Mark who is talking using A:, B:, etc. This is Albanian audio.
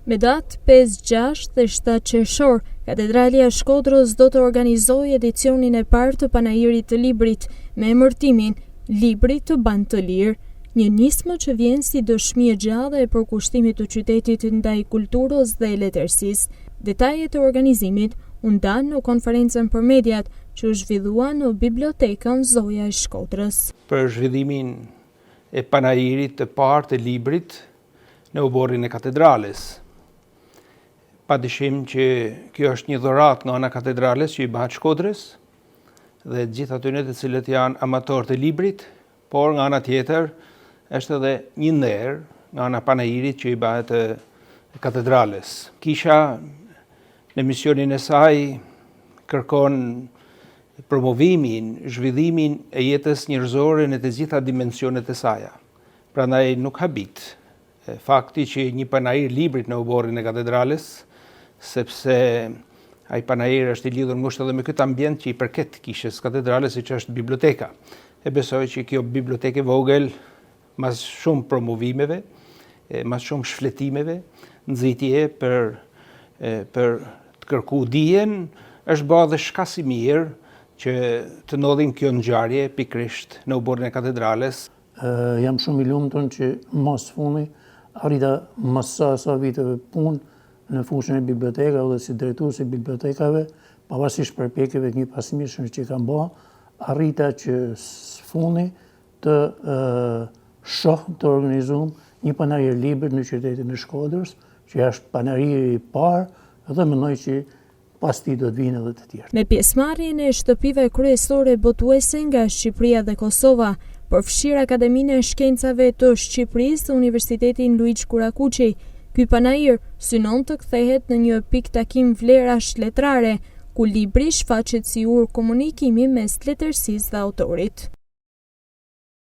A: Me datë 5, 6 dhe 7 qershor, Katedralja e Shkodrës do të organizojë edicionin e parë të panajirit të librit me emërtimin Libri të ban të lirë, një nismë që vjen si dëshmi e gjallë e përkushtimit të qytetit ndaj kulturës dhe letërsisë. Detajet e organizimit u ndan në konferencën për mediat që u zhvillua në Bibliotekën Zoja e Shkodrës.
B: Për zhvillimin e panajirit të parë të librit në uborrin e katedrales. Padyshim që kjo është një dhuratë nga ana katedrales që i bëhet Shkodrës dhe gjithë atyre të cilët janë amatorë të librit, por nga ana tjetër është edhe një nder nga ana panajirit që i bëhet katedrales. Kisha në misionin e saj kërkon promovimin, zhvillimin e jetës njerëzore në të gjitha dimensionet e saj. Prandaj nuk habit fakti që një panajir librit në uborrin e katedrales, sepse ai panajir është i lidhur ngushtë edhe me këtë ambient që i përket kishës katedrales, siç është biblioteka. E besoj që kjo bibliotekë vogël, mas shumë promovimeve, mas shumë shfletimeve, nxitje për të kërkuar dijen, është bërë dhe shkas i mirë që të ndodhin kjo ngjarje pikërisht në uborrin e katedrales.
C: Jam shumë i lumtur që mos fundi arrita mas sa viteve punë në fushën e bibliotekave dhe si drejtues i bibliotekave, pavarësisht përpjekjeve të një pasimish që kam bërë, arrita që fundi të shoh të organizojmë një panajir libër në qytetin e Shkodrës, që është panajiri i parë dhe mendoj që pas tij do të vinë edhe të tjerë.
A: Me pjesëmarrjen e shtëpive kryesore botuese nga Shqipëria dhe Kosova, përfshir Akademinë e Shkencave të Shqipërisë dhe Universitetin Luiç Kurakuqi, ky panajir synon të kthehet në një pikë takim vlerash letrare, ku libri shfaqet si urë komunikimi mes letërsisë dhe autorit.